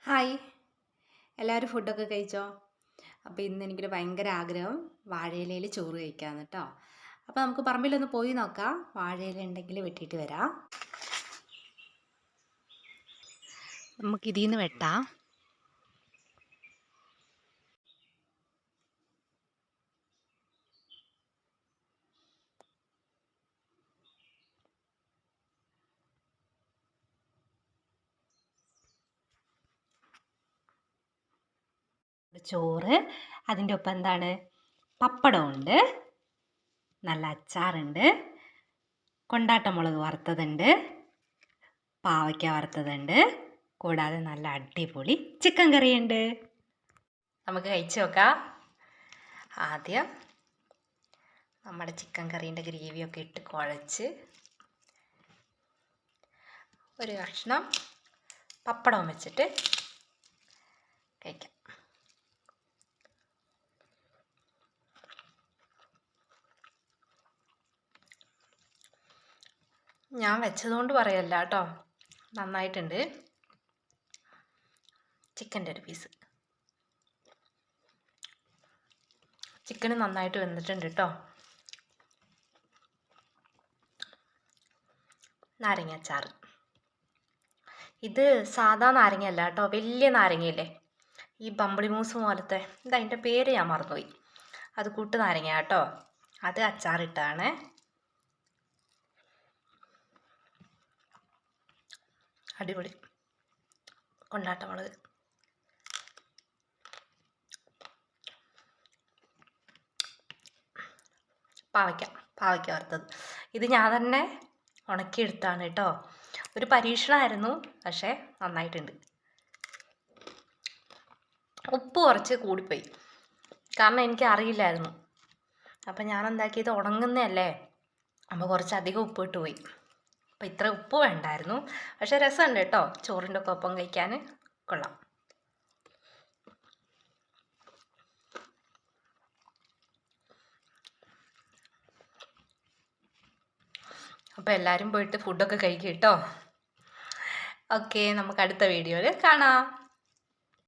Hi, എല്ലാവരും ഫുഡൊക്കെ കഴിച്ചോ? അപ്പോൾ ഇന്ന് എനിക്കൊരു ഭയങ്കര ആഗ്രഹം വാഴയിലയിൽ ചോറ് കഴിക്കാമെന്ന് കേട്ടോ. അപ്പോൾ നമുക്ക് പറമ്പിലൊന്ന് പോയി നോക്കാം. വാഴയില ഉണ്ടെങ്കിൽ വെട്ടിയിട്ട് വരാം. നമുക്കിതിൽ നിന്ന് വെട്ടാം. ചോറ്, അതിൻ്റെ ഒപ്പം എന്താണ്, പപ്പടമുണ്ട്, നല്ല അച്ചാറുണ്ട്, കൊണ്ടാട്ടമുളക് വറുത്തതുണ്ട്, പാവയ്ക്ക വറുത്തതുണ്ട്, കൂടാതെ നല്ല അടിപൊളി ചിക്കൻ കറിയുണ്ട്. നമുക്ക് കഴിച്ചു നോക്കാം. ആദ്യം നമ്മുടെ ചിക്കൻ കറീൻ്റെ ഗ്രേവിയൊക്കെ ഇട്ട് കുഴച്ച് ഒരു കഷ്ണം പപ്പടം വെച്ചിട്ട് കഴിക്കാം. ഞാൻ വെച്ചതുകൊണ്ട് പറയല്ല കേട്ടോ, നന്നായിട്ടുണ്ട്. ചിക്കൻ്റെ ഒരു പീസ്, ചിക്കന് നന്നായിട്ട് വെന്തിട്ടുണ്ട് കേട്ടോ. നാരങ്ങ അച്ചാർ, ഇത് സാധാ നാരങ്ങ അല്ല കേട്ടോ, വലിയ നാരങ്ങയില്ലേ, ഈ ബമ്പിളി മൂസ് പോലത്തെ, ഇതതിൻ്റെ പേര് ഞാൻ മറന്നുപോയി, അത് കൂട്ട് നാരങ്ങ കേട്ടോ, അത് അച്ചാറിട്ടാണ്. അടിപൊളി. കൊണ്ടാട്ടമുളക്, പാവയ്ക്ക വറുത്തത്, ഇത് ഞാൻ തന്നെ ഉണക്കിയെടുത്താണ് കേട്ടോ. ഒരു പരീക്ഷണമായിരുന്നു, പക്ഷേ നന്നായിട്ടുണ്ട്. ഉപ്പ് കുറച്ച് കൂടിപ്പോയി, കാരണം എനിക്ക് അറിയില്ലായിരുന്നു. അപ്പം ഞാൻ എന്താക്കിയത്, ഉണങ്ങുന്നതല്ലേ, അപ്പോൾ കുറച്ചധികം ഉപ്പ് ഇട്ട് പോയി. അപ്പോൾ ഇത്ര ഉപ്പ് വേണ്ടായിരുന്നു, പക്ഷേ രസമുണ്ട് കേട്ടോ, ചോറിൻ്റെ ഒക്കെ ഒപ്പം കഴിക്കാൻ കൊള്ളാം. അപ്പോൾ എല്ലാവരും പോയിട്ട് ഫുഡൊക്കെ കഴിക്കും കേട്ടോ. ഓക്കെ, നമുക്ക് അടുത്ത വീഡിയോയിൽ കാണാം.